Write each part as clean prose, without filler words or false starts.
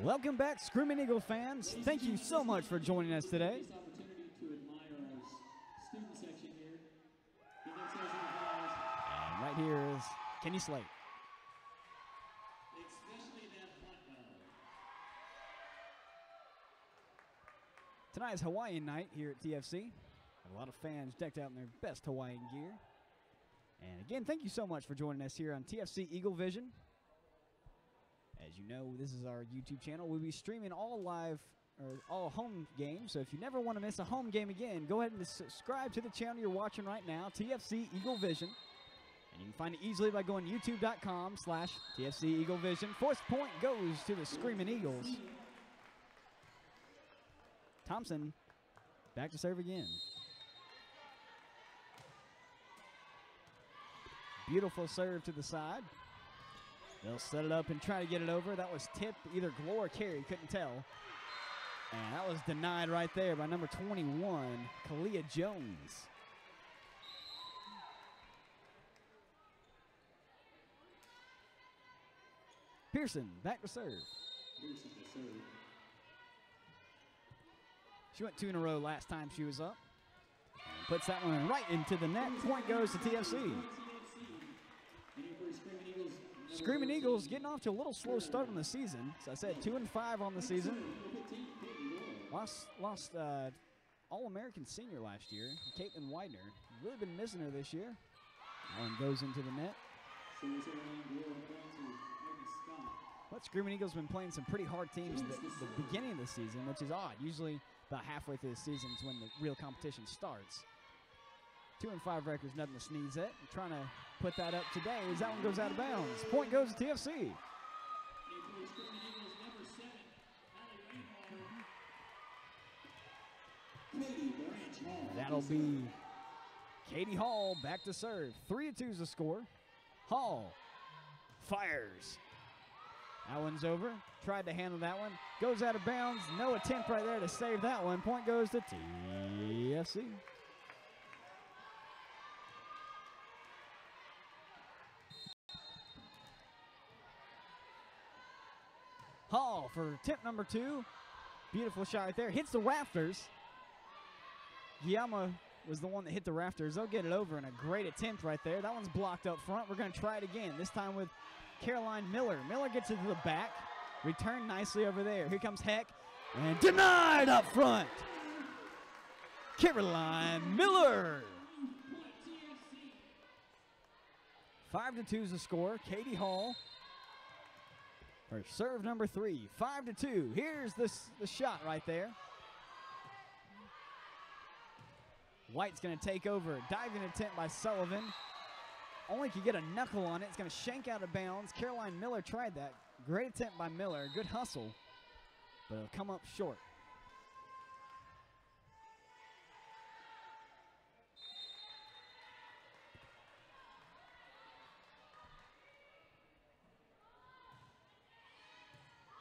Welcome back, Screaming Eagle fans. Thank you so much for joining us today. This opportunity to admire our student section here. And right here is Kenny Slate. Especially that hot dog. Tonight is Hawaiian night here at TFC. A lot of fans decked out in their best Hawaiian gear. And again, thank you so much for joining us here on TFC Eagle Vision. As you know, this is our YouTube channel. We'll be streaming all live, or all home games. So if you never want to miss a home game again, go ahead and subscribe to the channel you're watching right now, TFC Eagle Vision. And you can find it easily by going youtube.com/TFC Eagle Vision. First point goes to the Screaming Eagles. Thompson back to serve again. Beautiful serve to the side. They'll set it up and try to get it over. That was tipped, either Glore or Carey, couldn't tell. And that was denied right there by number 21, Kalia Jones. Pearson back to serve. Pearson to serve. She went 2 in a row last time she was up. And puts that one right into the net. Point goes to TFC. Screaming Eagles getting off to a little slow start on the season. As I said, 2-5 on the season. Lost All-American senior last year, Caitlin Widener. Really been missing her this year. That one goes into the net. But Screaming Eagles been playing some pretty hard teams at the beginning of the season, which is odd. Usually about halfway through the season is when the real competition starts. 2-5 record's nothing to sneeze at. I'm trying to put that up today as that one goes out of bounds. Point goes to TFC. That'll be Katie Hall back to serve. 3-2 is the score. Hall fires. That one's over. Tried to handle that one. Goes out of bounds. No attempt right there to save that one. Point goes to TFC. Hall for tip number 2. Beautiful shot right there. Hits the rafters. Guillermo was the one that hit the rafters. They'll get it over, and a great attempt right there. That one's blocked up front. We're going to try it again, this time with Caroline Miller. Miller gets it to the back. Returned nicely over there. Here comes Heck. And denied up front. Caroline Miller. 5-2 is the score. Katie Hall. For serve number 3, 5-2. Here's the shot right there. White's going to take over. Diving attempt by Sullivan. Only could get a knuckle on it. It's going to shank out of bounds. Caroline Miller tried that. Great attempt by Miller. Good hustle. But it'll come up short.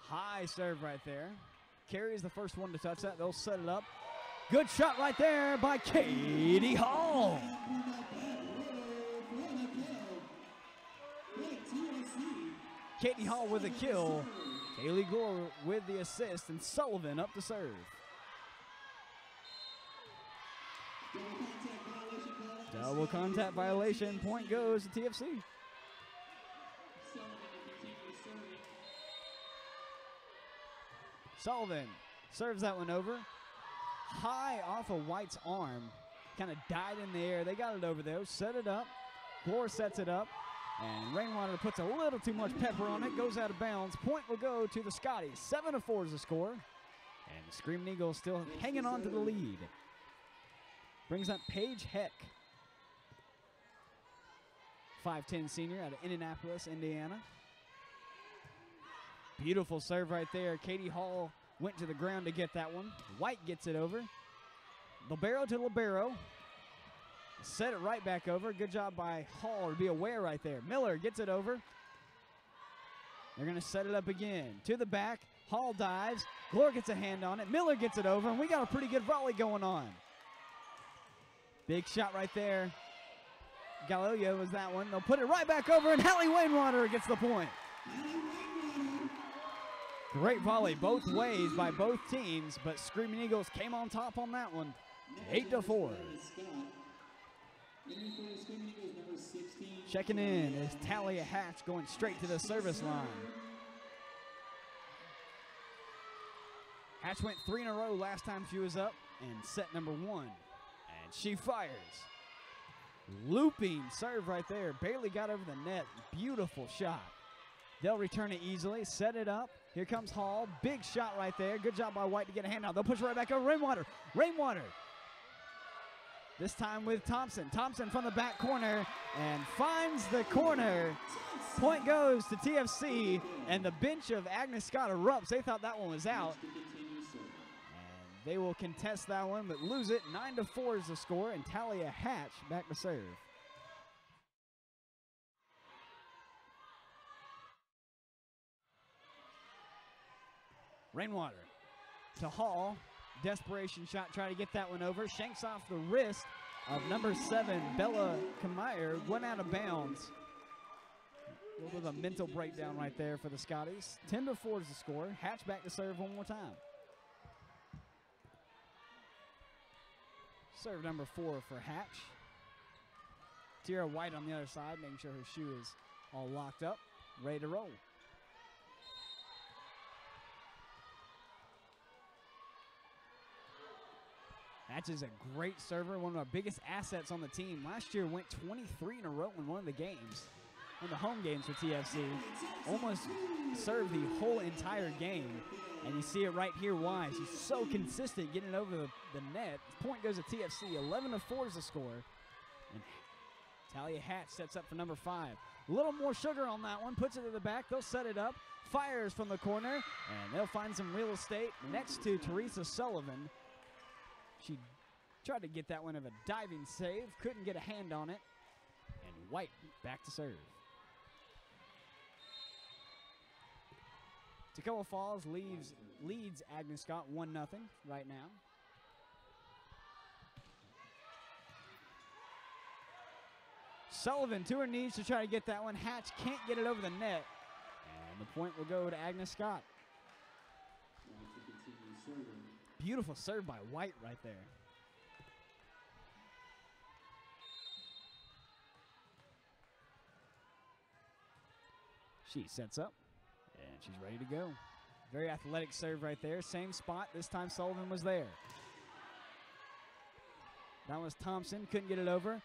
High serve right there. Carey is the first one to touch that. They'll set it up. Good shot right there by Katie Hall. Katie Hall with a kill. Kaylee Gore with the assist, and Sullivan up to serve. Double contact violation. Point goes to TFC. Sullivan serves that one over. High off of White's arm. Kind of died in the air. They got it over there. Set it up. Glore sets it up. And Rainwater puts a little too much pepper on it. Goes out of bounds. Point will go to the Scotties. 7-4 is the score. And the Screaming Eagles still hanging on to the lead. Brings up Paige Heck. 5'10 senior out of Indianapolis, Indiana. Beautiful serve right there. Katie Hall went to the ground to get that one. White gets it over. Libero to libero. Set it right back over. Good job by Hall to be aware right there. Miller gets it over. They're going to set it up again. To the back. Hall dives. Glore gets a hand on it. Miller gets it over, and we got a pretty good volley going on. Big shot right there. Galileo was that one. They'll put it right back over, and Hallie Wainwater gets the point. Great volley both ways by both teams, but Screaming Eagles came on top on that one, 8-4. Checking in is Talia Hatch going straight to the service line. Hatch went 3 in a row last time she was up in set number 1, and she fires. Looping serve right there, barely got over the net, beautiful shot. They'll return it easily, set it up. Here comes Hall, big shot right there. Good job by White to get a hand out. They'll push right back over. Rainwater, Rainwater. This time with Thompson. Thompson from the back corner and finds the corner. Point goes to TFC, and the bench of Agnes Scott erupts. They thought that one was out. And they will contest that one, but lose it. 9-4 is the score, and Talia Hatch back to serve. Rainwater to Hall. Desperation shot, try to get that one over. Shanks off the wrist of number 7, Bella Kamayer. Went out of bounds. A little bit of a mental breakdown right there for the Scotties. 10-4 is the score. Hatch back to serve one more time. Serve number 4 for Hatch. Tierra White on the other side, making sure her shoe is all locked up, ready to roll. Hatch is a great server, one of our biggest assets on the team. Last year went 23 in a row in one of the games, one of the home games for TFC. Almost served the whole entire game. And you see it right here why. She's so consistent getting it over the net. Point goes to TFC, 11-4 is the score. And Talia Hatch sets up for number 5. A little more sugar on that one, puts it to the back. They'll set it up, fires from the corner, and they'll find some real estate next to Teresa Sullivan. She tried to get that one of a diving save, couldn't get a hand on it. And White back to serve. Tacoma Falls leads Agnes Scott 1-0 right now. Sullivan to her knees to try to get that one. Hatch can't get it over the net. And the point will go to Agnes Scott. Beautiful serve by White right there. She sets up, and she's ready to go. Very athletic serve right there. Same spot. This time Sullivan was there. That was Thompson. Couldn't get it over.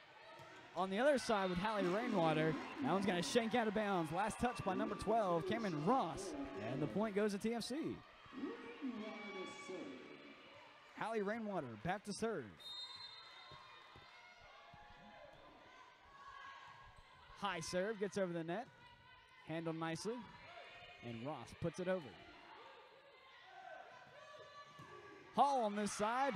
On the other side with Hallie Rainwater. That one's going to shank out of bounds. Last touch by number 12, Cameron Ross. And the point goes to TFC. Hallie Rainwater back to serve. High serve, gets over the net. Handled nicely. And Ross puts it over. Hall on this side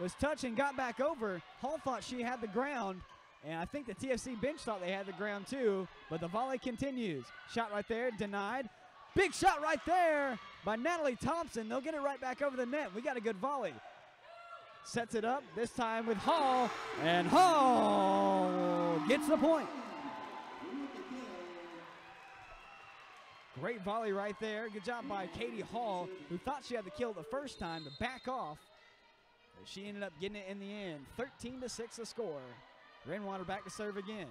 was touching, got back over. Hall thought she had the ground, and I think the TFC bench thought they had the ground too, but the volley continues. Shot right there, denied. Big shot right there by Natalie Thompson. They'll get it right back over the net. We got a good volley. Sets it up, this time with Hall, and Hall gets the point. Great volley right there. Good job by Katie Hall, who thought she had the kill the first time to back off. But she ended up getting it in the end. 13-6 the score. Rainwater back to serve again.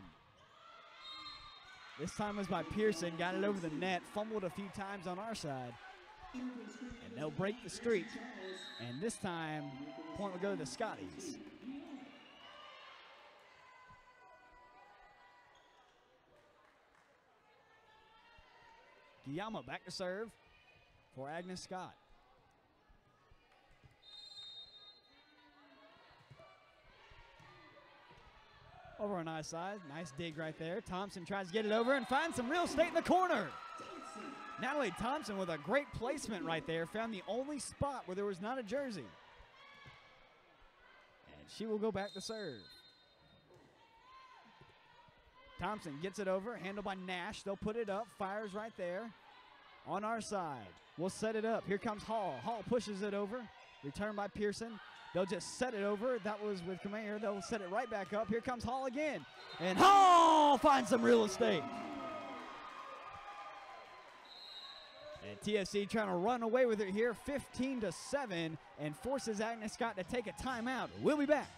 This time was by Pearson, got it over the net, fumbled a few times on our side. And they'll break the streak. And this time, point will go to the Scotties. Guillermo back to serve for Agnes Scott. Over on our side, nice dig right there. Thompson tries to get it over and finds some real estate in the corner. Natalie Thompson with a great placement right there, found the only spot where there was not a jersey. And she will go back to serve. Thompson gets it over, handled by Nash. They'll put it up, fires right there. On our side, we'll set it up. Here comes Hall. Hall pushes it over, returned by Pearson. They'll just set it over. That was with Kamayer. They'll set it right back up. Here comes Hall again. And Hall finds some real estate. And TFC trying to run away with it here, 15-7, and forces Agnes Scott to take a timeout. We'll be back.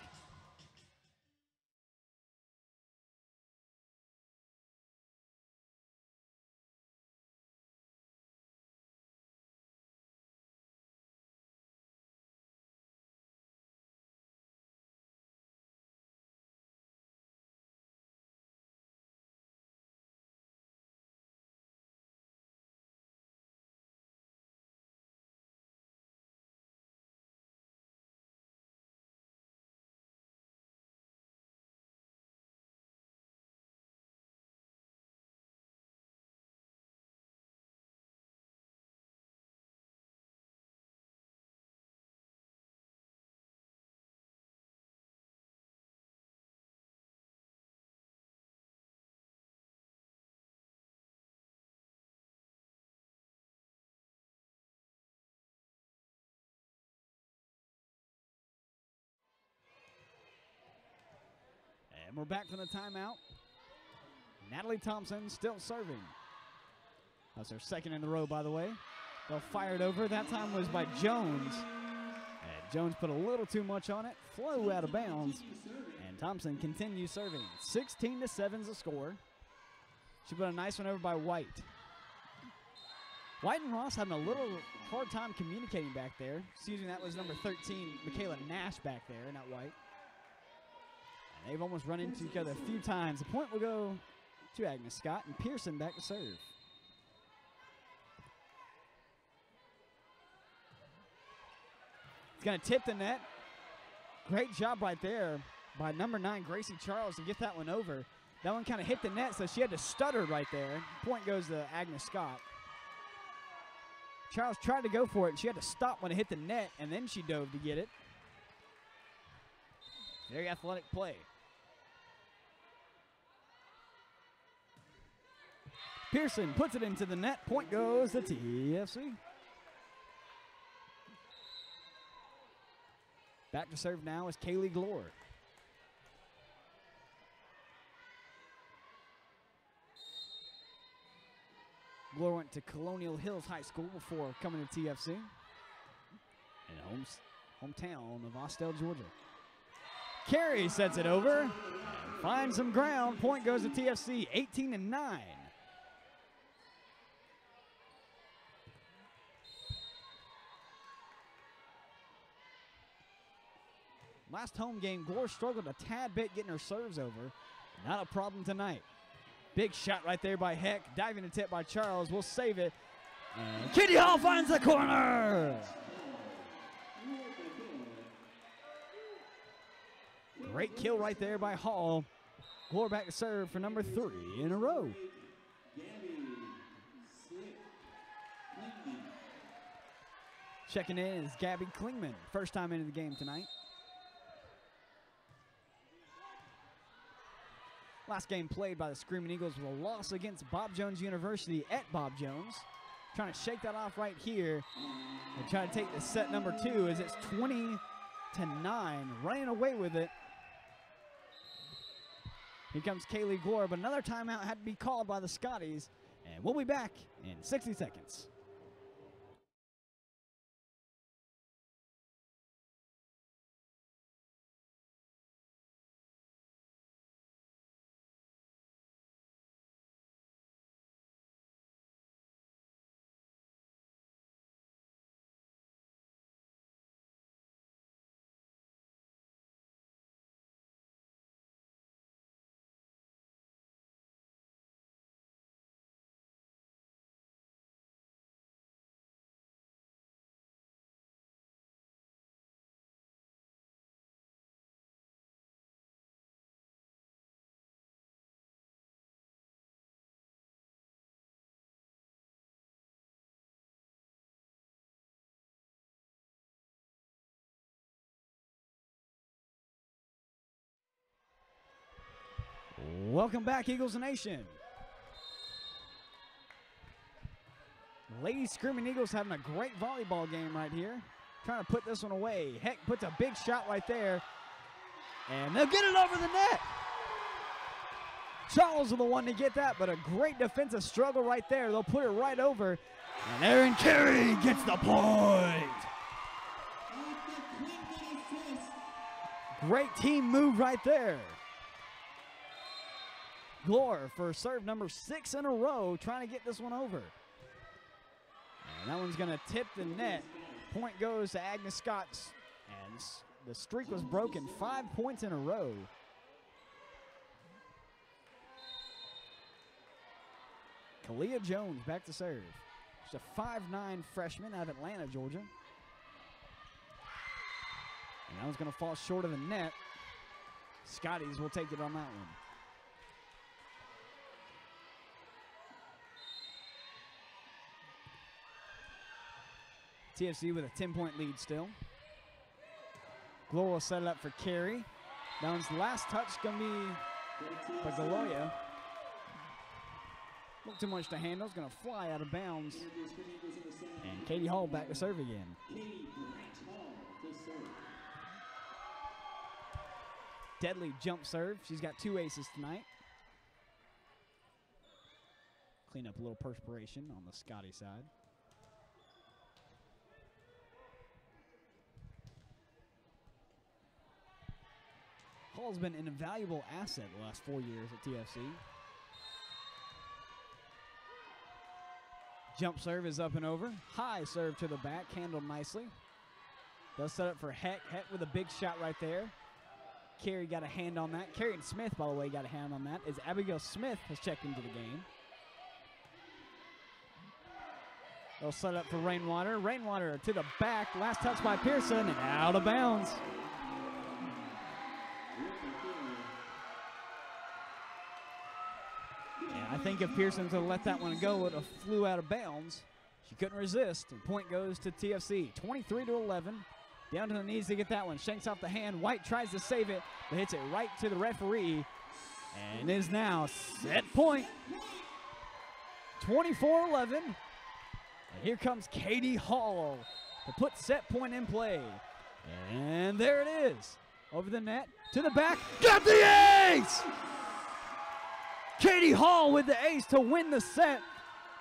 And we're back from the timeout. Natalie Thompson still serving. That's her second in a row, by the way. They'll fire it over. That time was by Jones. And Jones put a little too much on it. Flew out of bounds. And Thompson continues serving. 16-7 is the score. She put a nice one over by White. White and Ross having a little hard time communicating back there. Excuse me, that was number 13, Michaela Nash back there, not White. They've almost run into each other a few times. The point will go to Agnes Scott, and Pearson back to serve. It's going to tip the net. Great job right there by number 9, Gracie Charles, to get that one over. That one kind of hit the net, so she had to stutter right there. Point goes to Agnes Scott. Charles tried to go for it, and she had to stop when it hit the net, and then she dove to get it. Very athletic play. Pearson puts it into the net. Point goes to TFC. Back to serve now is Kaylee Glore. Glore went to Colonial Hills High School before coming to TFC. And hometown of Austell, Georgia. Carey sets it over and finds some ground. Point goes to TFC, 18-9. Last home game, Glore struggled a tad bit getting her serves over. Not a problem tonight. Big shot right there by Heck. Diving to tip by Charles. We'll save it. And Kitty Hall finds the corner. Great kill right there by Hall. Glore back to serve for number 3 in a row. Checking in is Gabby Klingman. First time into the game tonight. Last game played by the Screaming Eagles was a loss against Bob Jones University at Bob Jones. Trying to shake that off right here and try to take the set number 2 as it's 20-9. Running away with it. Here comes Kaylee Glore, but another timeout had to be called by the Scotties. And we'll be back in 60 seconds. Welcome back, Eagles Nation. Lady Screaming Eagles having a great volleyball game right here. Trying to put this one away. Heck puts a big shot right there. And they'll get it over the net. Charles is the one to get that, but a great defensive struggle right there. They'll put it right over. And Aaron Carey gets the point. Great team move right there. Glore for serve number 6 in a row, trying to get this one over. And that one's going to tip the net. Point goes to Agnes Scott, and the streak was broken. 5 points in a row. Kalia Jones back to serve. She's a 5'9" freshman out of Atlanta, Georgia. And that one's going to fall short of the net. Scotties will take it on that one. TFC with a 10-point lead still. Glore will set it up for Carey. That one's last touch going to be for Galoya. Not too much to handle. It's going to fly out of bounds. And Katie Hall back to serve again. Deadly jump serve. She's got 2 aces tonight. Clean up a little perspiration on the Scotty side. Hall's been an invaluable asset the last 4 years at TFC. Jump serve is up and over. High serve to the back, handled nicely. Does set up for Heck. Heck with a big shot right there. Carey got a hand on that. Carey and Smith, by the way, got a hand on that, as Abigail Smith has checked into the game. They'll set up for Rainwater. Rainwater to the back. Last touch by Pearson and out of bounds. And I think if Pearson would have let that one go, it would have flew out of bounds. She couldn't resist, and point goes to TFC. 23-11. Down to the knees to get that one. Shanks off the hand. White tries to save it, but hits it right to the referee. And is now set point. 24-11. And here comes Katie Hall to put set point in play. And there it is. Over the net, to the back. Got the ace! Katie Hall with the ace to win the set.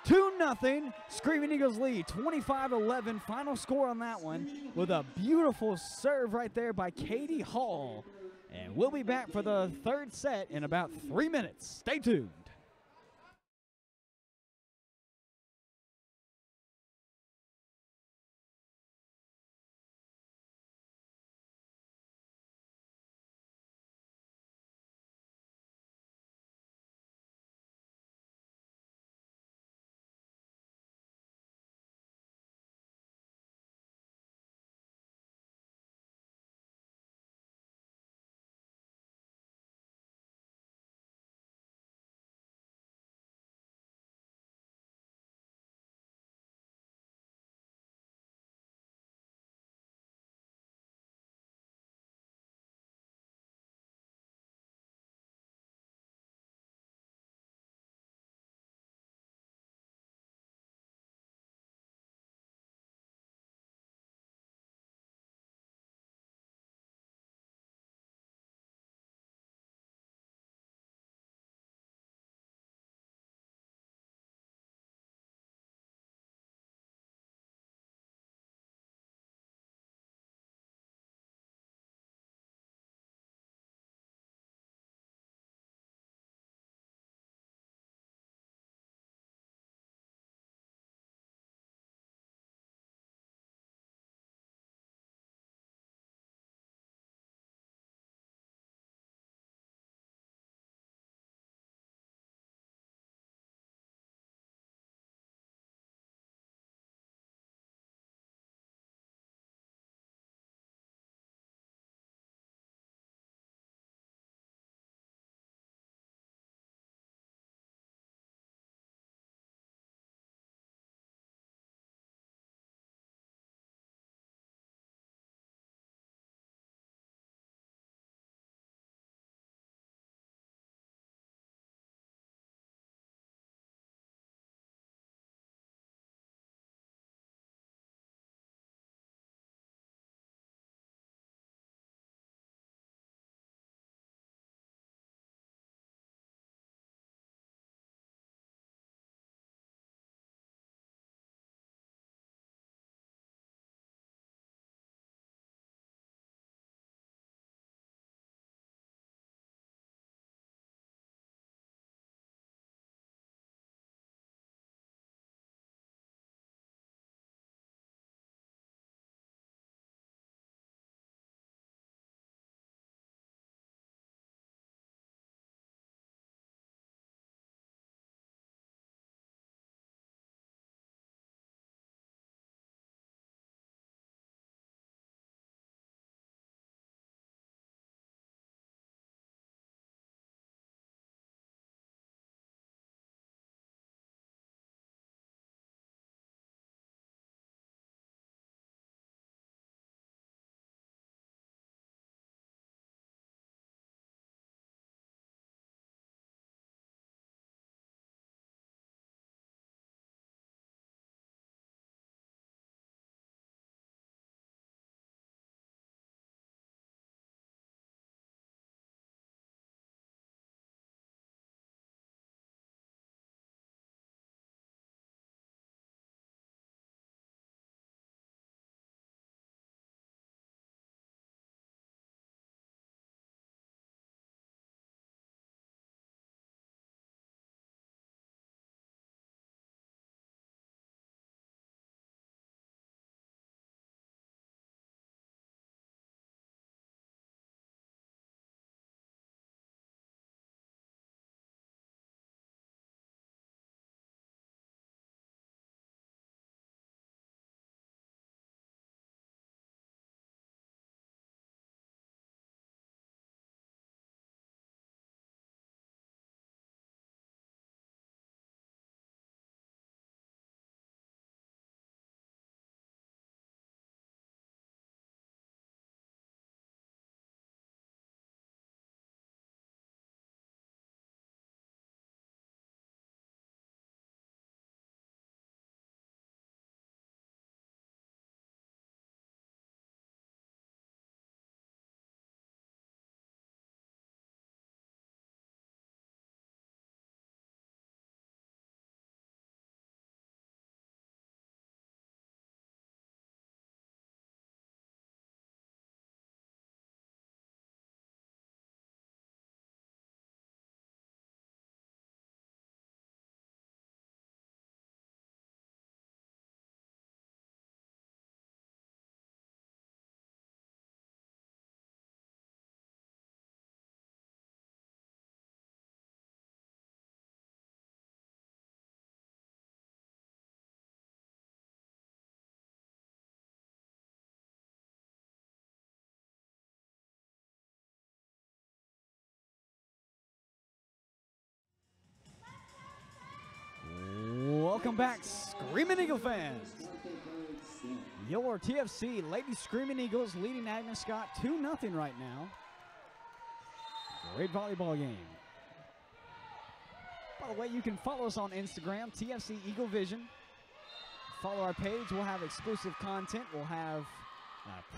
2-0, Screaming Eagles lead, 25-11. Final score on that one with a beautiful serve right there by Katie Hall. And we'll be back for the third set in about 3 minutes. Stay tuned. Welcome back, Screaming Eagle fans. Your TFC Lady Screaming Eagles leading Agnes Scott 2-0 right now. Great volleyball game. By the way, you can follow us on Instagram, TFC Eagle Vision. Follow our page. We'll have exclusive content. We'll have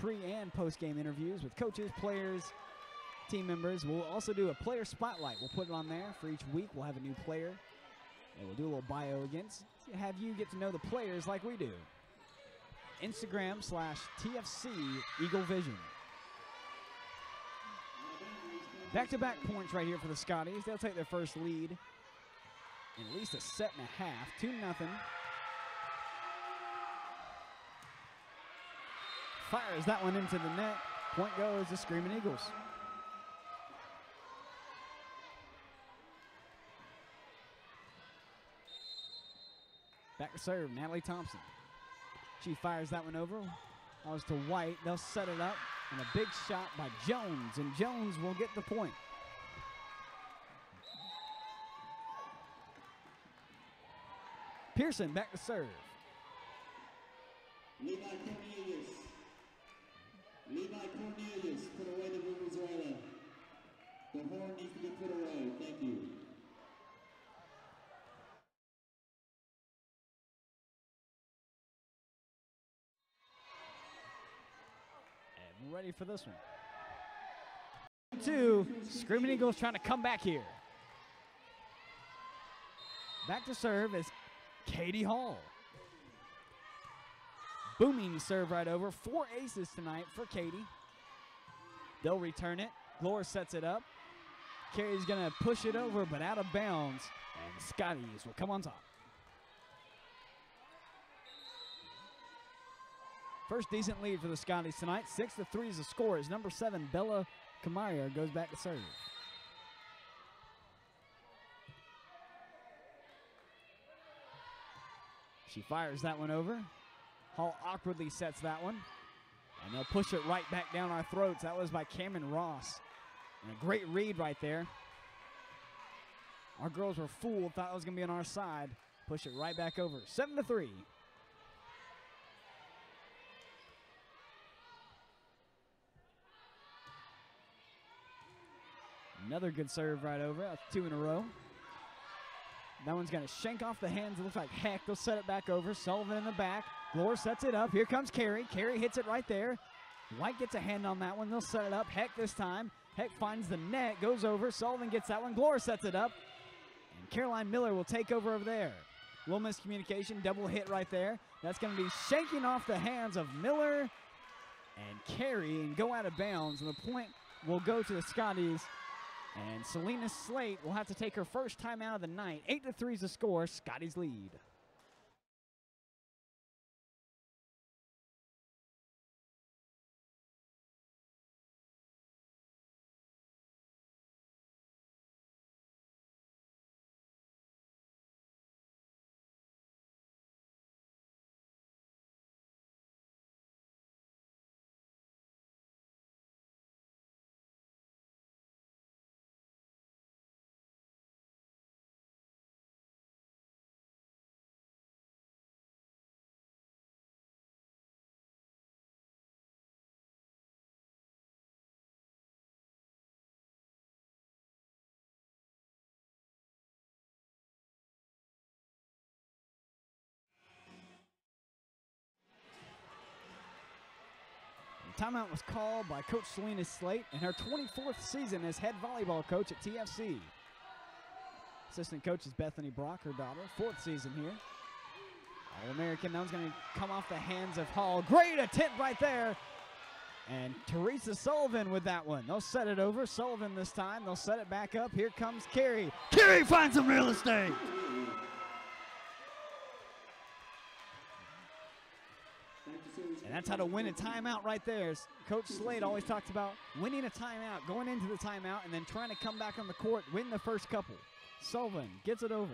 pre- and post-game interviews with coaches, players, team members. We'll also do a player spotlight. We'll put it on there for each week. We'll have a new player. And we'll do a little bio against, have you get to know the players like we do. Instagram/TFC Eagle Vision. Back-to-back points right here for the Scotties. They'll take their first lead in at least a set and a half. 2-0. Fires that one into the net. Point goes to Screaming Eagles. Back to serve, Natalie Thompson. She fires that one over. That was to White. They'll set it up. And a big shot by Jones. And Jones will get the point. Pearson back to serve. Levi Cornelius, put away the Venezuela. The horn needs to be put away. Thank you. And we're ready for this one. 2, Screaming Eagles trying to come back here. Back to serve is Katie Hall. Booming serve right over. 4 aces tonight for Katie. They'll return it. Glora sets it up. Carrie's going to push it over, but out of bounds. And the Scotties will come on top. First decent lead for the Scotties tonight. 6-3 is the score as number 7, Bella Kamaya, goes back to serve. She fires that one over. Hall awkwardly sets that one. And they'll push it right back down our throats. That was by Cameron Ross. And a great read right there. Our girls were fooled, thought it was going to be on our side. Push it right back over. 7-3. Another good serve right over. That's 2 in a row. That one's going to shank off the hands. It looks like Heck. They'll set it back over. Sullivan in the back. Glore sets it up. Here comes Carrie. Carrie hits it right there. White gets a hand on that one. They'll set it up. Heck this time. Heck finds the net. Goes over. Sullivan gets that one. Glore sets it up. And Caroline Miller will take over there. Little miscommunication. Double hit right there. That's going to be shanking off the hands of Miller and Carrie and go out of bounds. And the point will go to the Scotties. And Selena Slate will have to take her first time out of the night. 8-3 is the score. Scotties lead. Timeout was called by Coach Selena Slate in her 24th season as head volleyball coach at TFC. Assistant coach is Bethany Brock, her daughter, 4th season here. All-American, that one's going to come off the hands of Hall. Great attempt right there. And Teresa Sullivan with that one. They'll set it over. Sullivan this time. They'll set it back up. Here comes Carrie. Carrie finds some real estate. And that's how to win a timeout right there. Coach Slade always talks about winning a timeout, going into the timeout, and then trying to come back on the court, win the first couple. Sullivan gets it over.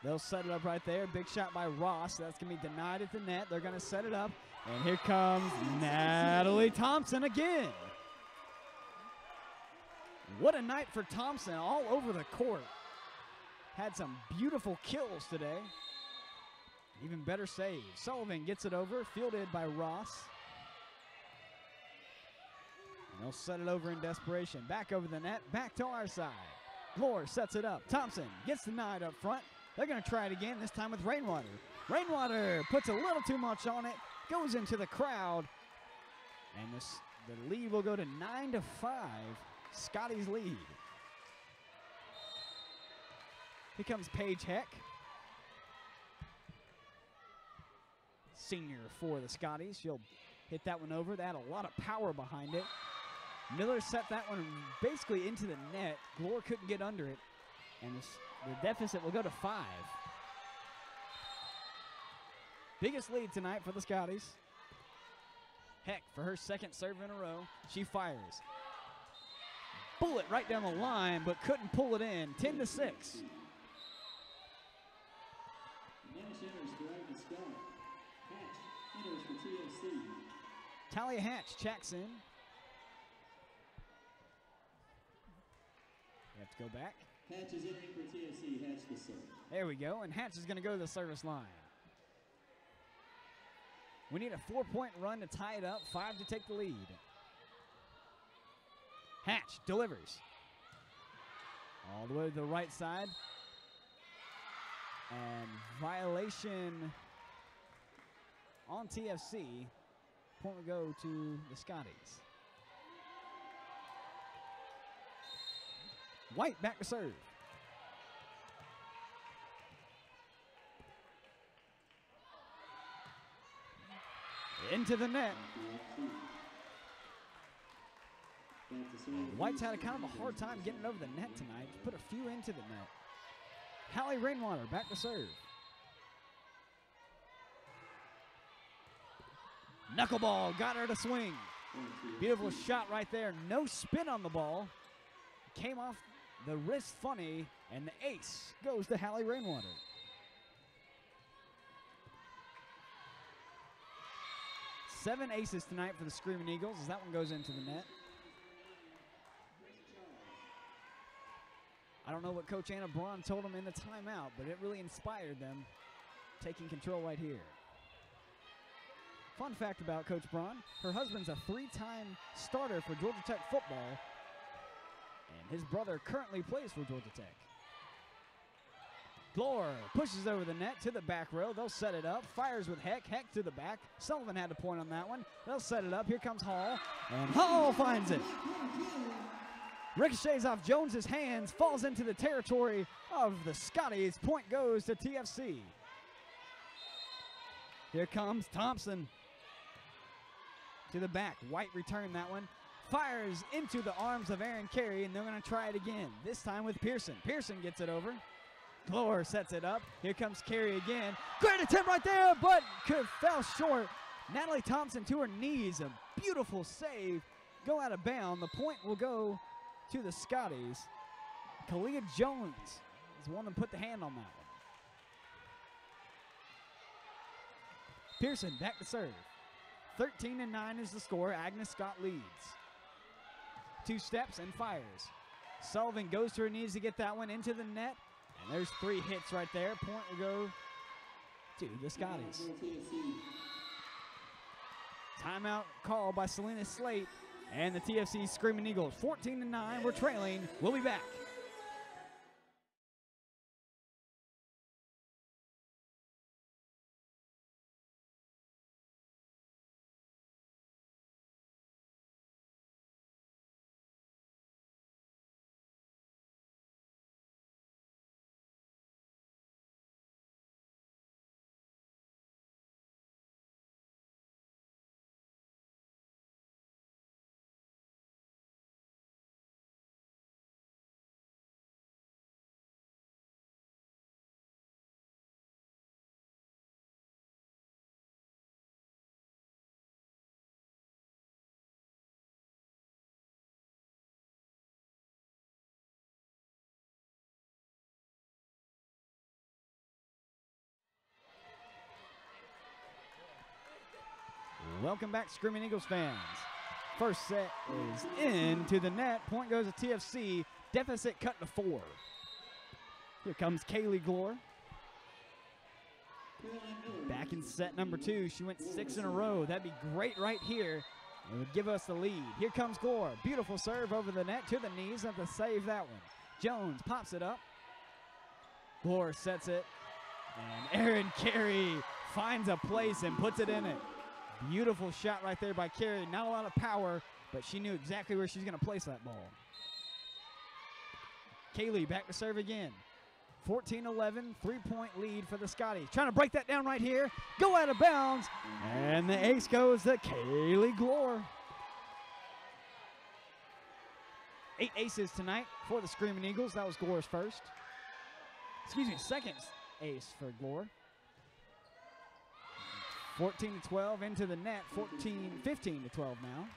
They'll set it up right there. Big shot by Ross. That's going to be denied at the net. They're going to set it up. And here comes Natalie Thompson again. What a night for Thompson all over the court. had some beautiful kills today. Even better save. Sullivan gets it over, fielded by Ross. And they'll set it over in desperation. Back over the net, back to our side. Glore sets it up. Thompson gets denied up front. They're going to try it again, this time with Rainwater. Rainwater puts a little too much on it, goes into the crowd, and the lead will go to 9-5. Scotties lead. Here comes Paige Heck. Senior for the Scotties. She'll hit that one over. That had a lot of power behind it. Miller set that one basically into the net. Glore couldn't get under it, and the deficit will go to 5. Biggest lead tonight for the Scotties. Heck, for her second serve in a row, she fires. Bullet right down the line, but couldn't pull it in. 10-6. Next enters for Agnes Scott. Hatch enters for TFC. Talia Hatch checks in. We have to go back. Hatch is entering for TFC. Hatch the serve. There we go, and Hatch is going to go to the service line. We need a 4-point run to tie it up, 5 to take the lead. Hatch delivers. All the way to the right side. And violation on TFC. Point will go to the Scotties. White back to serve. Into the net. White's had a kind of a hard time getting over the net tonight. Put a few into the net. Hallie Rainwater back to serve. Knuckleball got her to swing. Beautiful shot right there. No spin on the ball. Came off the wrist funny, and the ace goes to Hallie Rainwater. Seven aces tonight for the Screaming Eagles as that one goes into the net. I don't know what Coach Anna Braun told them in the timeout, but it really inspired them taking control right here. Fun fact about Coach Braun, her husband's a 3-time starter for Georgia Tech football, and his brother currently plays for Georgia Tech. Glore pushes over the net to the back row. They'll set it up. Fires with Heck. Heck to the back. Sullivan had a point on that one. They'll set it up. Here comes Hall. And Hall finds it. Ricochets off Jones's hands. Falls into the territory of the Scotties. Point goes to TFC. Here comes Thompson. To the back. White returned that one. Fires into the arms of Aaron Carey, and they're going to try it again. This time with Pearson. Pearson gets it over. Glore sets it up. Here comes Carey again. Great attempt right there, but fell short. Natalie Thompson to her knees. A beautiful save. Go out of bounds. The point will go to the Scotties. Kalia Jones is the one that put the hand on that one. Pearson back to serve. 13-9 is the score. Agnes Scott leads. 2 steps and fires. Sullivan goes to her knees to get that one into the net. And there's 3 hits right there. Point will go to the Scotties. Timeout call by Selena Slate and the TFC Screaming Eagles. 14-9, we're trailing. We'll be back. Welcome back, Screaming Eagles fans. First set is into the net. Point goes to TFC. Deficit cut to 4. Here comes Kaylee Glore. Back in set number 2. She went 6 in a row. That'd be great right here. It would give us the lead. Here comes Glore. Beautiful serve over the net to the knees. Have to save that one. Jones pops it up. Glore sets it. And Erin Carey finds a place and puts it in it. Beautiful shot right there by Carey. Not a lot of power, but she knew exactly where she's going to place that ball. Kaylee back to serve again. 14-11, 3-point lead for the Scotties. Trying to break that down right here. Go out of bounds. And the ace goes to Kaylee Glore. 8 aces tonight for the Screaming Eagles. That was Glore's first. Excuse me, second ace for Glore. 14-12 into the net. 15-12 now.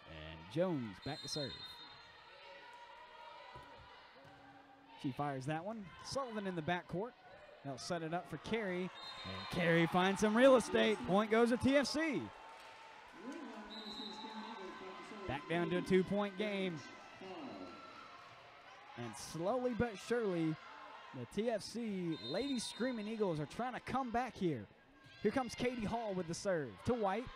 And Jones back to serve. She fires that one. Sullivan in the backcourt. They'll set it up for Carey. And Carey finds some real estate. Point goes to TFC. Back down to a 2-point game. And slowly but surely, the TFC Lady Screaming Eagles are trying to come back here. Here comes Katie Hall with the serve to White.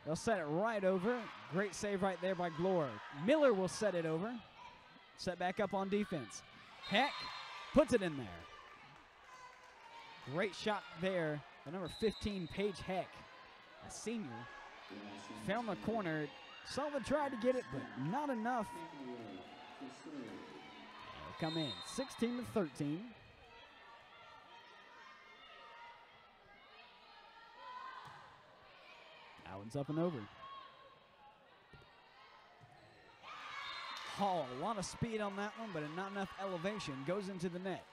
They'll set it right over. Great save right there by Glore. Miller will set it over. Set back up on defense. Heck puts it in there. Great shot there. The number 15, Paige Heck, a senior, found the corner. Sullivan tried to get it, but not enough. They'll come in 16-13. That one's up and over. Hall, a lot of speed on that one, but not enough elevation. Goes into the net.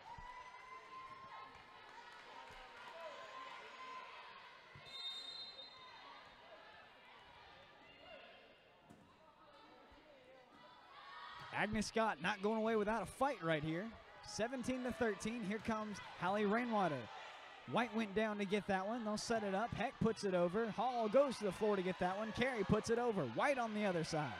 Agnes Scott not going away without a fight right here. 17-13. Here comes Hallie Rainwater. White went down to get that one. They'll set it up. Heck puts it over. Hall goes to the floor to get that one. Carey puts it over. White on the other side.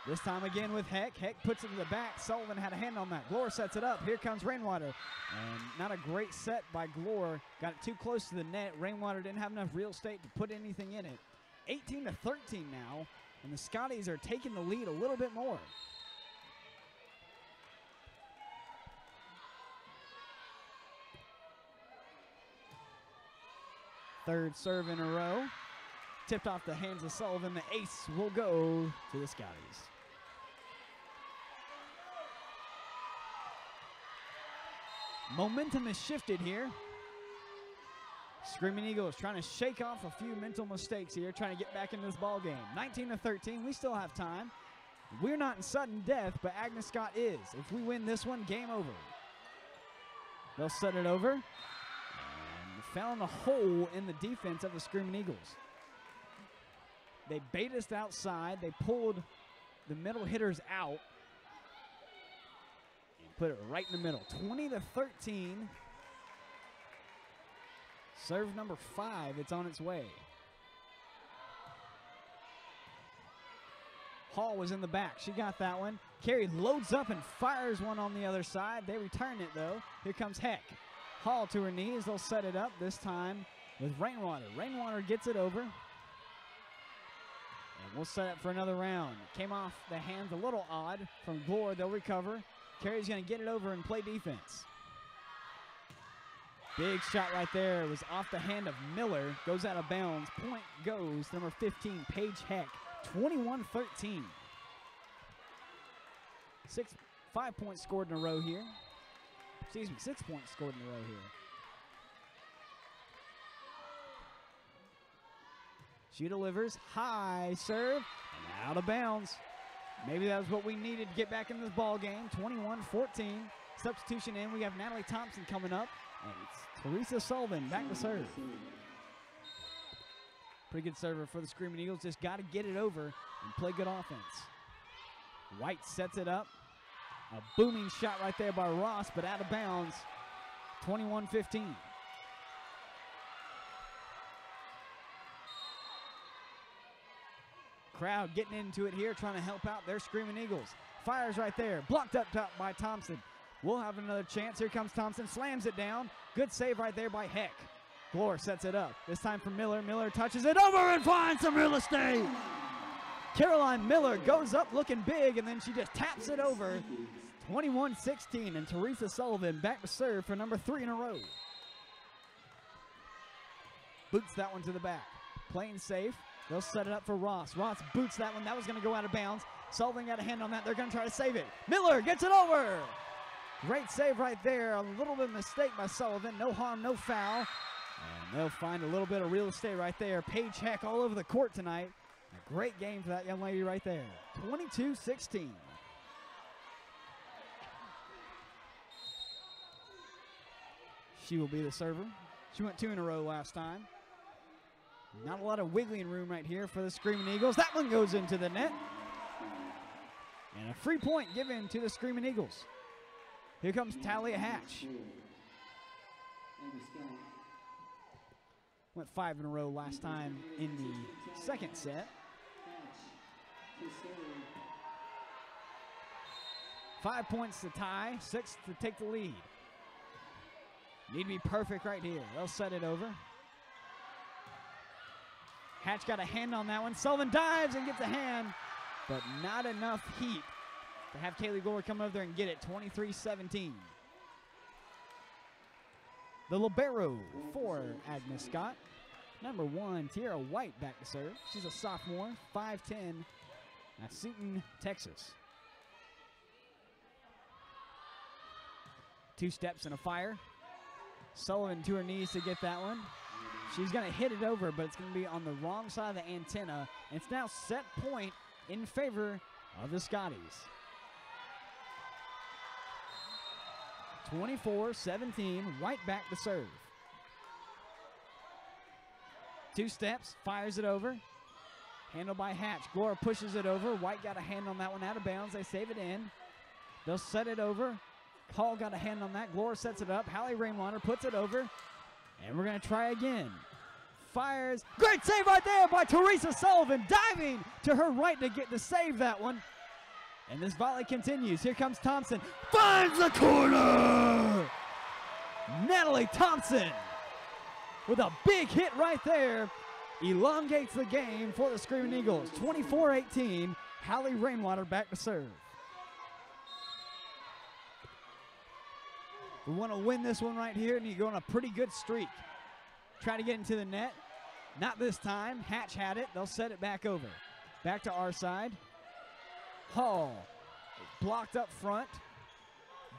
This time again with Heck. Heck puts it to the back. Sullivan had a hand on that. Glore sets it up. Here comes Rainwater. And not a great set by Glore. Got it too close to the net. Rainwater didn't have enough real estate to put anything in it. 18-13 now. And the Scotties are taking the lead a little bit more. Third serve in a row. Tipped off the hands of Sullivan. The ace will go to the Scotties. Momentum is shifted here. Screaming Eagles trying to shake off a few mental mistakes here, trying to get back into this ball game. 19-13, we still have time. We're not in sudden death, but Agnes Scott is. If we win this one, game over. They'll set it over. And found a hole in the defense of the Screaming Eagles. They bait us outside. They pulled the middle hitters out and put it right in the middle. 20-13. Serve number 5. It's on its way. Hall was in the back. She got that one. Carey loads up and fires one on the other side. They return it, though. Here comes Heck. Hall to her knees. They'll set it up this time with Rainwater. Rainwater gets it over. And we'll set it for another round. Came off the hands a little odd from Glore. They'll recover. Carey's going to get it over and play defense. Big shot right there. It was off the hand of Miller. Goes out of bounds. Point goes to number 15, Paige Heck. 21-13. 5 points scored in a row here. Excuse me, 6 points scored in a row here. She delivers. High serve. And out of bounds. Maybe that was what we needed to get back in this ball game. 21-14. Substitution in. We have Natalie Thompson coming up. And it's Teresa Sullivan back to serve. Pretty good server for the Screaming Eagles. Just got to get it over and play good offense. White sets it up. A booming shot right there by Ross, but out of bounds. 21-15. Crowd getting into it here, trying to help out their Screaming Eagles. Fires right there, blocked up top by Thompson. We'll have another chance. Here comes Thompson, slams it down. Good save right there by Heck. Glore sets it up. This time for Miller. Miller touches it over and finds some real estate. Caroline Miller goes up looking big, and then she just taps it over. 21-16, and Teresa Sullivan back to serve for number 3 in a row. Boots that one to the back. Playing safe. They'll set it up for Ross. Ross boots that one. That was going to go out of bounds. Sullivan got a hand on that. They're going to try to save it. Miller gets it over. Great save right there. A little bit of mistake by Sullivan. No harm, no foul. And they'll find a little bit of real estate right there. Paige Heck all over the court tonight. A great game for that young lady right there. 22-16. She will be the server. She went 2 in a row last time. Not a lot of wiggling room right here for the Screaming Eagles. That one goes into the net. And a free point given to the Screaming Eagles. Here comes Talia Hatch. Went 5 in a row last time in the second set. 5 points to tie, 6 to take the lead. Need to be perfect right here. They'll set it over. Hatch got a hand on that one. Sullivan dives and gets a hand, but not enough heat to have Kaylee Glore come over there and get it. 23-17. The libero for Agnes Scott. Number 1, Tierra White back to serve. She's a sophomore, 5'10", at Seton, Texas. 2 steps and a fire. Sullivan to her knees to get that one. She's going to hit it over, but it's going to be on the wrong side of the antenna. And it's now set point in favor of the Scotties. 24-17, White back to serve. 2 steps, fires it over. Handled by Hatch. Glore pushes it over. White got a hand on that one out of bounds. They save it in. They'll set it over. Hall got a hand on that. Glore sets it up. Hallie Rainwater puts it over. And we're going to try again. Fires. Great save right there by Teresa Sullivan. Diving to her right to save that one. And this volley continues. Here comes Thompson. Finds the corner. Natalie Thompson with a big hit right there. Elongates the game for the Screaming Eagles. 24-18. Hallie Rainwater back to serve. We want to win this one right here, and you go on a pretty good streak. Try to get into the net. Not this time. Hatch had it. They'll set it back over. Back to our side. Hall blocked up front.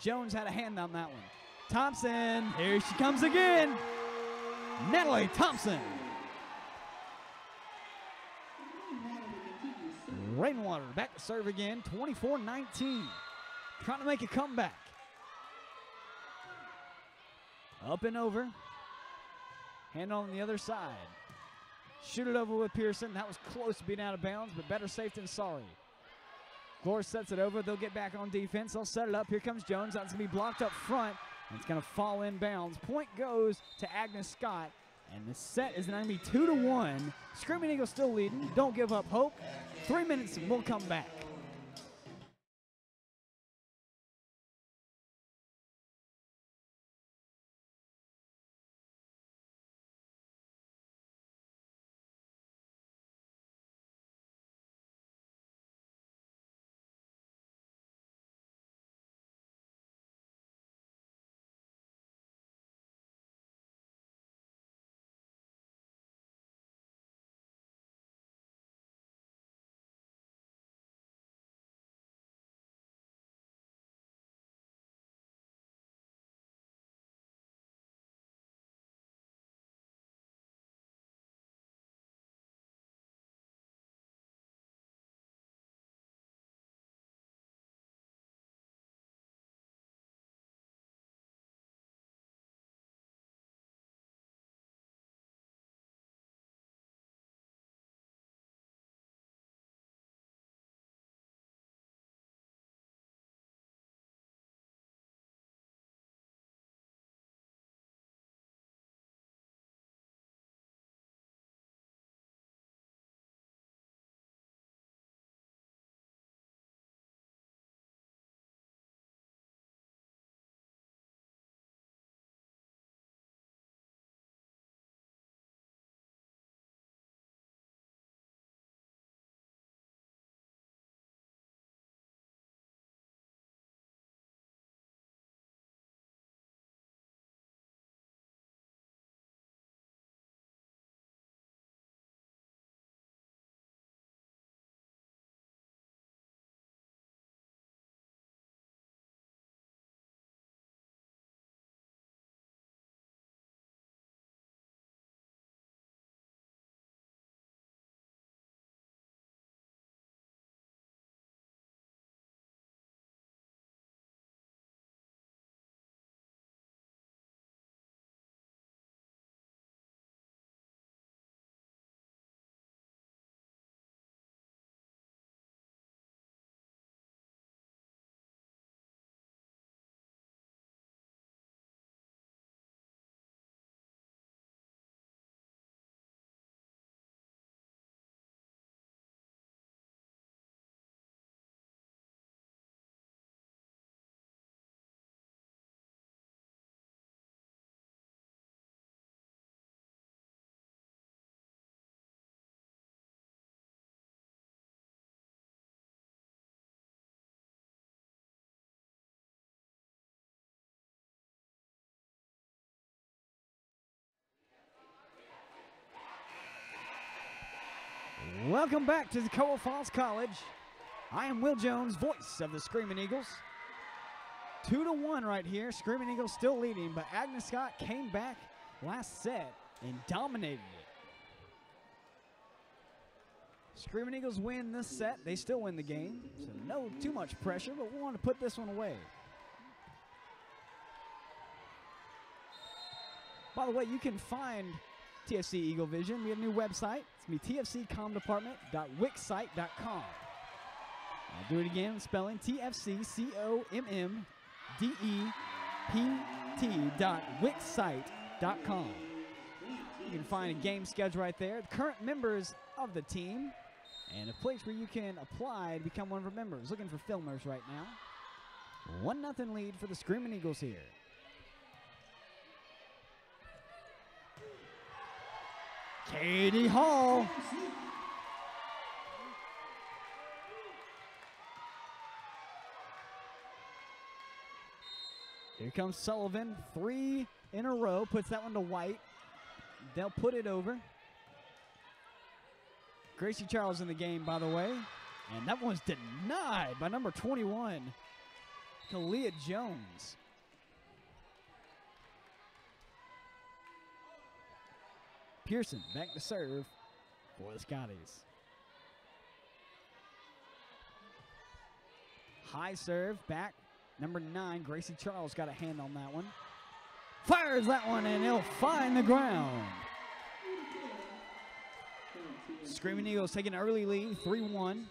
Jones had a hand on that one. Thompson, here she comes again. Natalie Thompson. Rainwater back to serve again. 24-19. Trying to make a comeback. Up and over. Hand on the other side. Shoot it over with Pearson. That was close to being out of bounds, but better safe than sorry. Glore sets it over. They'll get back on defense. They'll set it up. Here comes Jones. That's going to be blocked up front. And it's going to fall in bounds. Point goes to Agnes Scott. And the set is going to be 2-1. Screaming Eagles still leading. Don't give up hope. 3 minutes and we'll come back. Welcome back to Toccoa Falls College. I am Will Jones, voice of the Screaming Eagles. 2-1 right here. Screaming Eagles still leading, but Agnes Scott came back last set and dominated it. Screaming Eagles win this set. They still win the game, so no too much pressure, but we want to put this one away. By the way, you can find TFC Eagle Vision. We have a new website. It's me, tfccomdepartment.wixsite.com. I'll do it again, spelling tfccomdept.wixsite.com. You can find a game schedule right there, the current members of the team, and a place where you can apply to become one of our members. Looking for filmers right now. 1-0 lead for the Screaming Eagles here. Katie Hall. Here comes Sullivan. 3 in a row. Puts that one to White. They'll put it over. Gracie Charles in the game, by the way. And that one's denied by number 21, Kalia Jones. Pearson back to serve for the Scotties. High serve back. Number 9, Gracie Charles got a hand on that one. Fires that one and he'll find the ground. Screaming Eagles take an early lead, 3-1.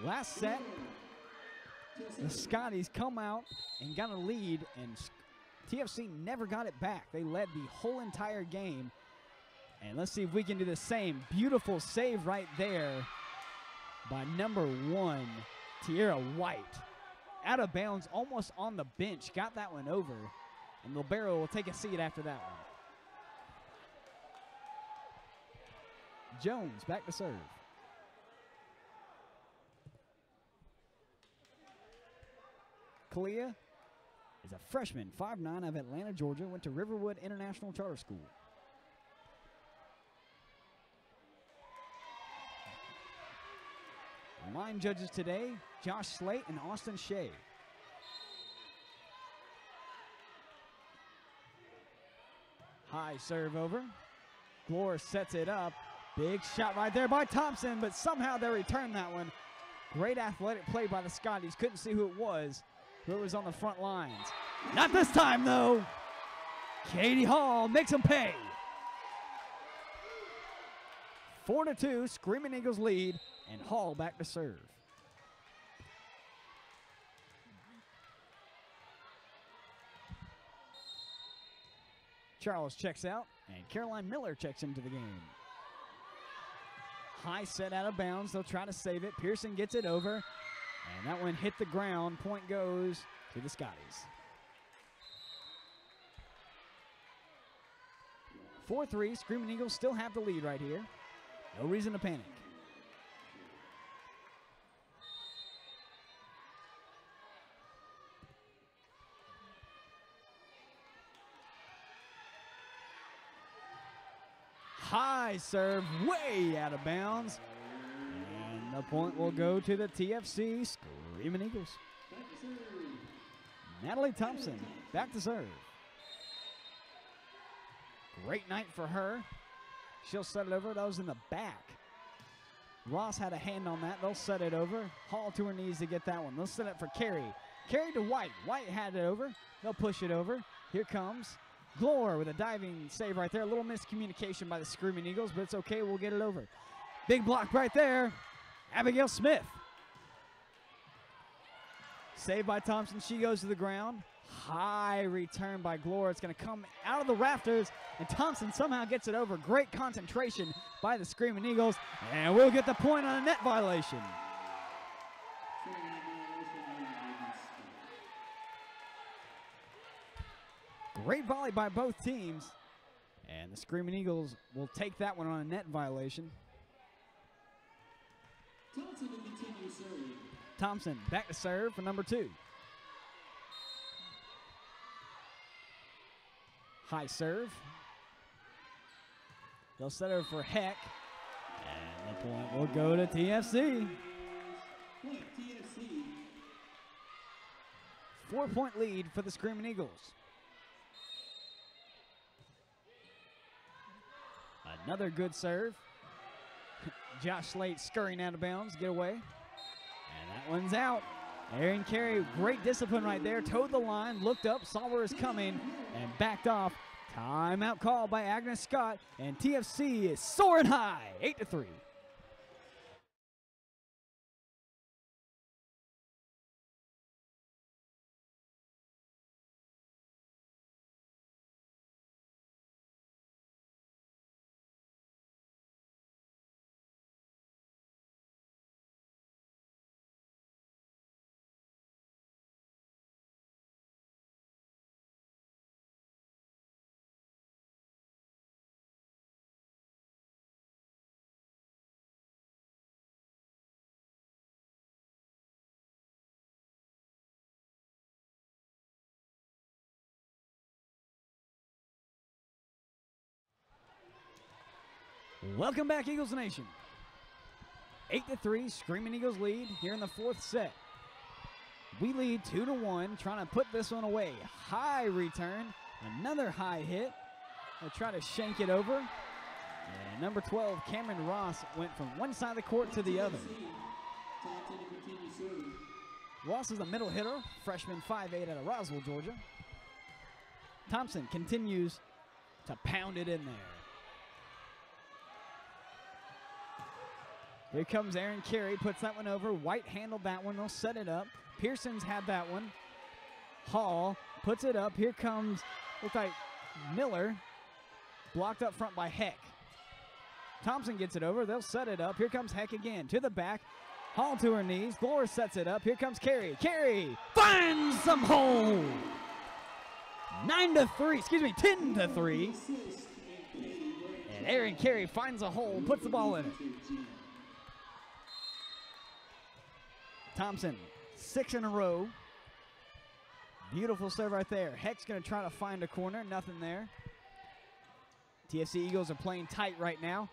Last set, the Scotties come out and got a lead, and TFC never got it back. They led the whole entire game. And let's see if we can do the same. Beautiful save right there by number 1, Tierra White. Out of bounds, almost on the bench. Got that one over. And Libero will take a seat after that one. Jones back to serve. Kalia is a freshman, 5'9", of Atlanta, Georgia. Went to Riverwood International Charter School. Line judges today, Josh Slate and Austin Shea. High serve over. Glore sets it up. Big shot right there by Thompson, but somehow they return that one. Great athletic play by the Scotties. Couldn't see who it was on the front lines. Not this time, though. Katie Hall makes them pay. 4-2, Screaming Eagles lead, and Hall back to serve. Charles checks out, and Caroline Miller checks into the game. High set out of bounds. They'll try to save it. Pearson gets it over, and that one hit the ground. Point goes to the Scotties. 4-3, Screaming Eagles still have the lead right here. No reason to panic. High serve, way out of bounds. And the point will go to the TFC Screaming Eagles. Natalie Thompson, back to serve. Great night for her. She'll set it over. That was in the back. Ross had a hand on that. They'll set it over. Hall to her knees to get that one. They'll set it for Carey. Carey to White. White had it over. They'll push it over. Here comes Glore with a diving save right there. A little miscommunication by the Screaming Eagles, but it's okay. We'll get it over. Big block right there. Abigail Smith. Saved by Thompson. She goes to the ground. High return by Glore. It's going to come out of the rafters, and Thompson somehow gets it over. Great concentration by the Screaming Eagles, and we'll get the point on a net violation. Great volley by both teams, and the Screaming Eagles will take that one on a net violation. Thompson back to serve for number 2. High serve. They'll set her for Heck. And the point will go to TFC. Point, TFC. 4-point lead for the Screaming Eagles. Another good serve. Josh Slate scurrying out of bounds, get away. And that one's out. Aaron Carey, great discipline right there. Towed the line, looked up, saw where it was coming, and backed off. Timeout call by Agnes Scott, and TFC is soaring high, 8-3. Welcome back, Eagles Nation. 8-3, Screaming Eagles lead here in the fourth set. We lead 2-1, trying to put this one away. High return, another high hit. They'll try to shank it over. And number 12, Cameron Ross, went from one side of the court to the other. Ross is a middle hitter, freshman 5'8" out of Roswell, Georgia. Thompson continues to pound it in there. Here comes Aaron Carey, puts that one over. White handled that one, they'll set it up. Pearson's had that one. Hall puts it up. Here comes, looks like Miller, blocked up front by Heck. Thompson gets it over, they'll set it up. Here comes Heck again, to the back. Hall to her knees, Glore sets it up. Here comes Carey. Carey finds some hole. 10-3. And Aaron Carey finds a hole, puts the ball in it. Thompson, 6 in a row. Beautiful serve right there. Heck's going to try to find a corner. Nothing there. TFC Eagles are playing tight right now.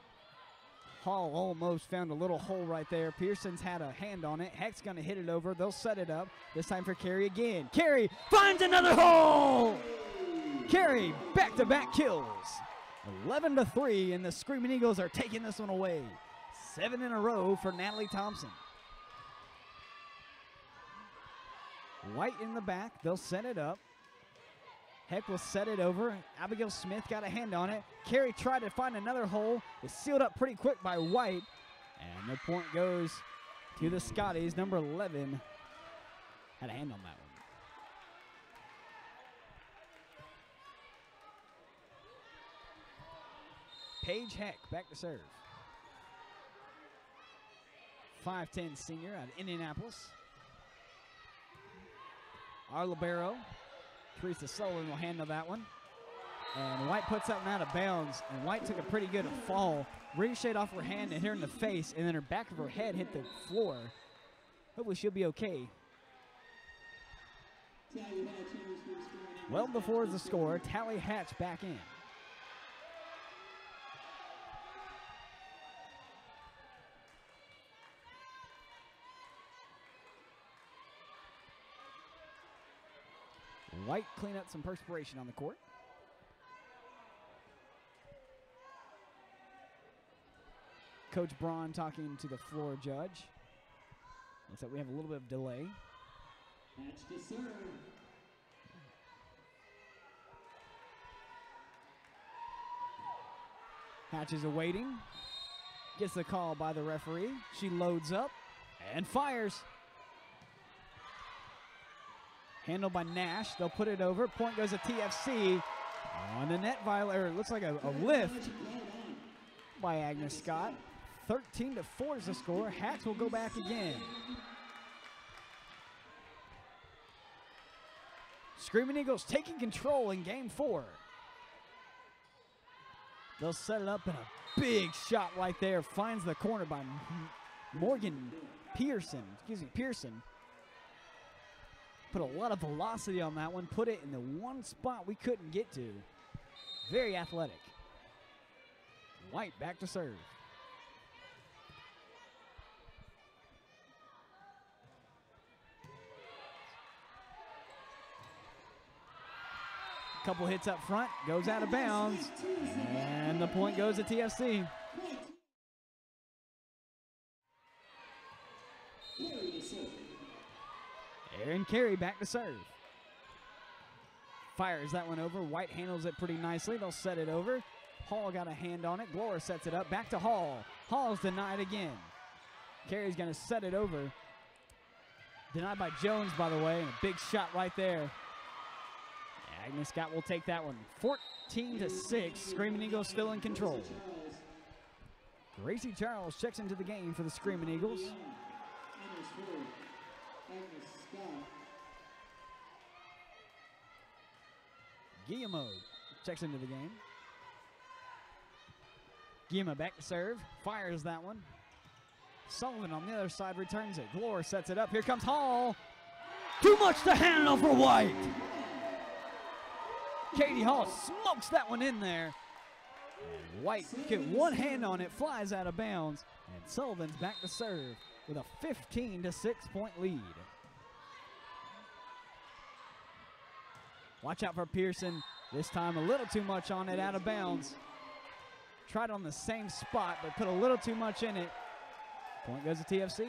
Hall almost found a little hole right there. Pearson's had a hand on it. Heck's going to hit it over. They'll set it up. This time for Carey again. Carey finds another hole! Carey, back-to-back kills. 11-3, and the Screaming Eagles are taking this one away. 7 in a row for Natalie Thompson. White in the back, they'll set it up. Heck will set it over. Abigail Smith got a hand on it. Carey tried to find another hole. It's sealed up pretty quick by White. And the point goes to the Scotties. Number 11 had a hand on that one. Paige Heck back to serve. 5'10" senior out of Indianapolis. Our libero, Teresa Sullivan, will handle that one. And White puts that one out of bounds. And White took a pretty good fall. Ricocheted off her hand and hit her in the face. And then her back of her head hit the floor. Hopefully she'll be okay. Well before the score, Tally Hatch back in. White clean up some perspiration on the court. Coach Braun talking to the floor judge. Looks like we have a little bit of delay. Hatch to serve. Hatch is awaiting. Gets the call by the referee. She loads up and fires. Handled by Nash. They'll put it over. Point goes to TFC on the net violator. Looks like a lift by Agnes Scott. 13-4 is the score. Hatch will go back again. Screaming Eagles taking control in game 4. They'll set it up and a big shot right there. Finds the corner by Pearson. Put a lot of velocity on that one. Put it in the one spot we couldn't get to. Very athletic. White back to serve. Couple hits up front, goes out of bounds, and the point goes to TFC. Aaron Carey back to serve. Fires that one over. White handles it pretty nicely. They'll set it over. Hall got a hand on it. Glover sets it up. Back to Hall. Hall's denied again. Carey's going to set it over. Denied by Jones, by the way, and a big shot right there. Agnes Scott will take that one. 14-6. Screaming Eagles still in control. Gracie Charles checks into the game for the Screaming Eagles. Guillemot checks into the game. Guillemot back to serve. Fires that one. Sullivan on the other side returns it. Glover sets it up. Here comes Hall. Too much to handle for White. Katie Hall smokes that one in there. And White get one hand on it, flies out of bounds, and Sullivan's back to serve with a 15-6 point lead. Watch out for Pearson. This time a little too much on it, out of bounds. Tried on the same spot, but put a little too much in it. Point goes to TFC.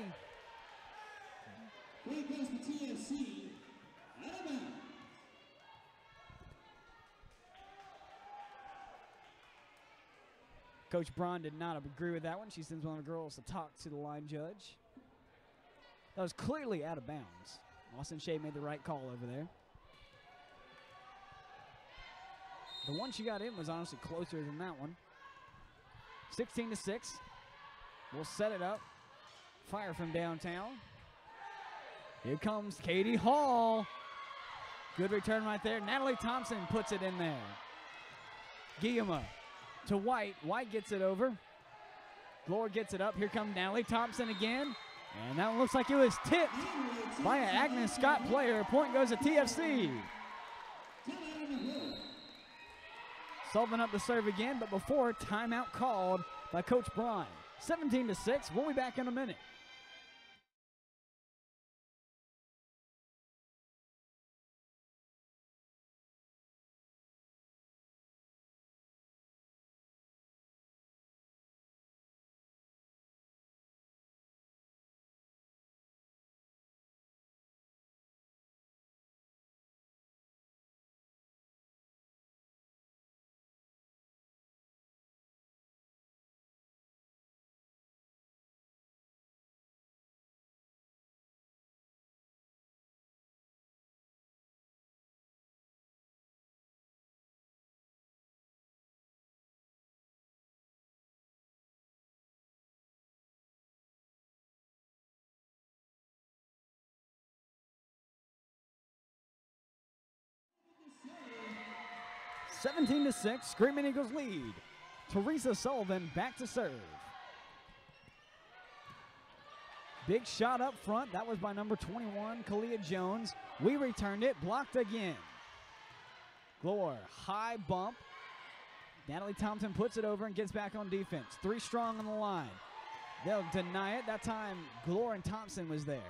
Point goes to TFC. Out of bounds. Coach Braun did not agree with that one. She sends one of the girls to talk to the line judge. That was clearly out of bounds. Austin Shea made the right call over there. The one she got in was honestly closer than that one. 16-6. We'll set it up. Fire from downtown. Here comes Katie Hall. Good return right there. Natalie Thompson puts it in there. Guillemot to White. White gets it over. Glover gets it up. Here comes Natalie Thompson again. And that one looks like it was tipped by an Agnes Scott player. Point goes to TFC. Sullivan up to serve again, but before, timeout called by Coach Braun. 17-6. We'll be back in a minute. Seventeen to 6, Screaming Eagles lead. Teresa Sullivan back to serve. Big shot up front. That was by number 21, Kalia Jones. We returned it, blocked again. Glover, high bump. Natalie Thompson puts it over and gets back on defense. 3 strong on the line. They'll deny it. That time, Glover and Thompson was there.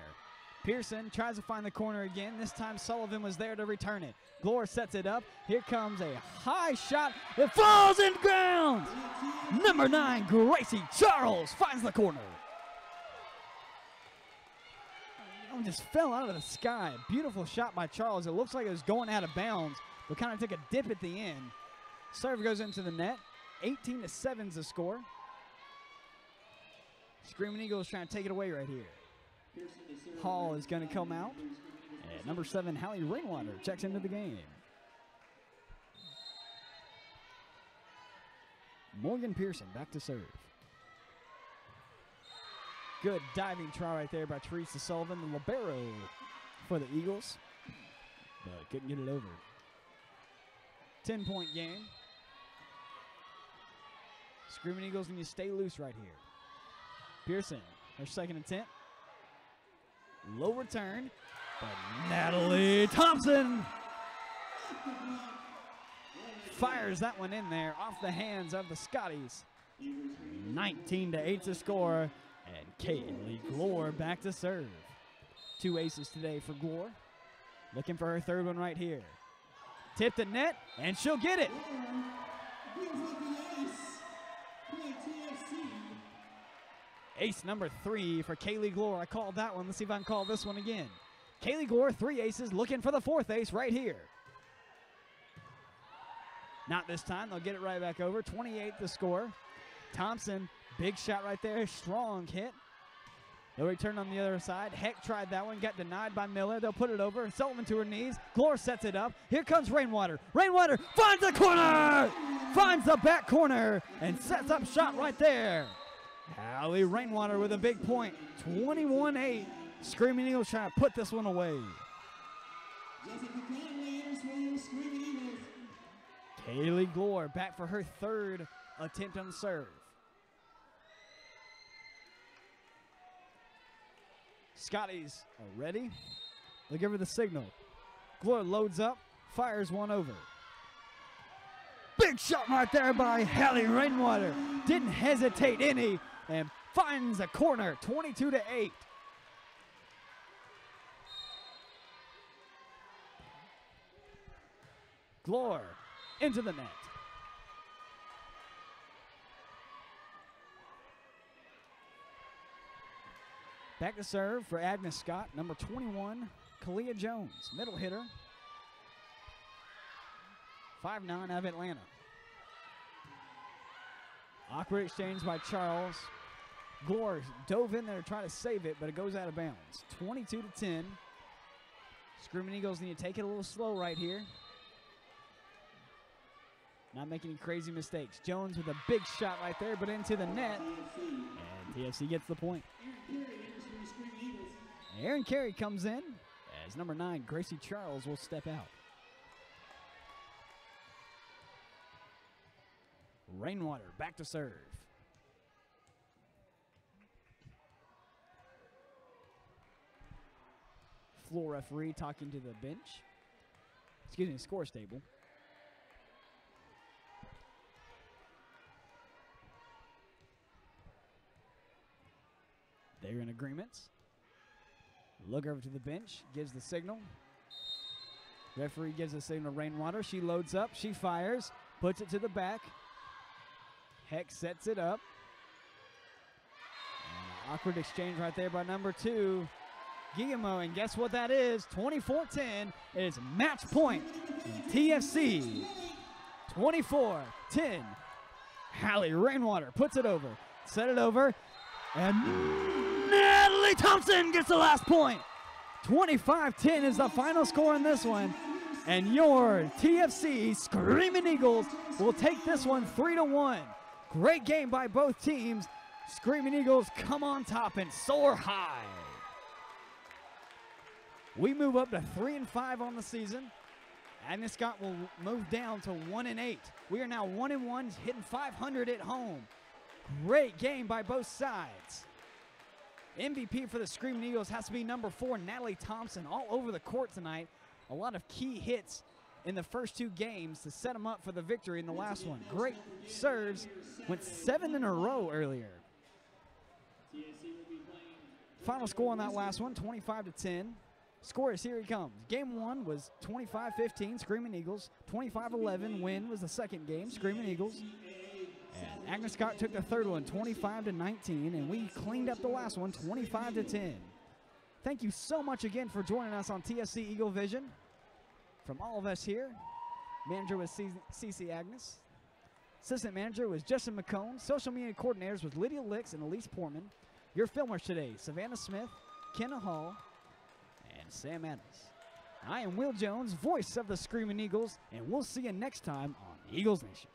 Pearson tries to find the corner again. This time Sullivan was there to return it. Glover sets it up. Here comes a high shot. It falls in ground. Number 9, Gracie Charles finds the corner. It just fell out of the sky. Beautiful shot by Charles. It looks like it was going out of bounds, but kind of took a dip at the end. Serve goes into the net. 18-7 is the score. Screaming Eagles trying to take it away right here. Hall is going to come out. And number 7, Hallie Rainwater checks into the game. Morgan Pearson back to serve. Good diving try right there by Teresa Sullivan, the libero for the Eagles. But couldn't get it over. 10-point game. Screaming Eagles need to stay loose right here. Pearson, her second attempt. Low return, but Natalie Thompson fires that one in there off the hands of the Scotties. 19-8 to score, and Kaylee Glore back to serve. 2 aces today for Glore. Looking for her third one right here. Tipped at net, and she'll get it. Ace number 3 for Kaylee Glore. I called that one. Let's see if I can call this one again. Kaylee Glore, 3 aces, looking for the 4th ace right here. Not this time. They'll get it right back over. 28 the score. Thompson, big shot right there. Strong hit. They'll return on the other side. Heck tried that one. Got denied by Miller. They'll put it over. Sullivan to her knees. Glore sets it up. Here comes Rainwater. Rainwater finds the corner! Finds the back corner and sets up shot right there. Hallie Rainwater with a big point. 21-8. Screaming Eagles trying to put this one away. Kaylee Glore back for her 3rd attempt on the serve. Scotties are ready. They'll give her the signal. Glore loads up, fires one over. Big shot right there by Hallie Rainwater. Didn't hesitate any and finds a corner, 22-8. Glore into the net. Back to serve for Agnes Scott, number 21, Kalia Jones, middle hitter. 5'9" out of Atlanta. Awkward exchange by Charles. Glore dove in there to try to save it, but it goes out of bounds. 22-10. Screaming Eagles need to take it a little slow right here. Not making any crazy mistakes. Jones with a big shot right there, but into the net. And TFC gets the point. Aaron Carey comes in as number 9, Gracie Charles, will step out. Rainwater back to serve. Floor referee talking to the bench. Excuse me, score table. They're in agreements. Look over to the bench, gives the signal. Referee gives the signal to Rainwater. She loads up, she fires, puts it to the back. Heck sets it up. And an awkward exchange right there by number 2, Guillermo. And guess what that is? 24-10. It is match point in TFC. 24-10. Hallie Rainwater puts it over. Set it over. And Natalie Thompson gets the last point. 25-10 is the final score in this one. And your TFC Screaming Eagles will take this one 3-1. Great game by both teams. Screaming Eagles come on top and soar high. We move up to 3-5 on the season. Agnes Scott will move down to 1-8. We are now 1-1, hitting 500 at home. Great game by both sides. MVP for the Screaming Eagles has to be number 4, Natalie Thompson, all over the court tonight. A lot of key hits in the first 2 games to set them up for the victory in the last one. Great serves, went 7 in a row earlier. Final score on that last one, 25-10. Scores, here he comes. Game 1 was 25-15, Screaming Eagles. 25-11 win was the second game, Screaming Eagles. And Agnes Scott took the third one, 25-19, and we cleaned up the last one, 25-10. Thank you so much again for joining us on TFC Eagle Vision. From all of us here, manager was CC Agnes. Assistant manager was Justin McCone. Social media coordinators was Lydia Licks and Elise Portman. Your filmers today, Savannah Smith, Kenna Hall, and Sam Adams. I am Will Jones, voice of the Screaming Eagles, and we'll see you next time on Eagles Nation.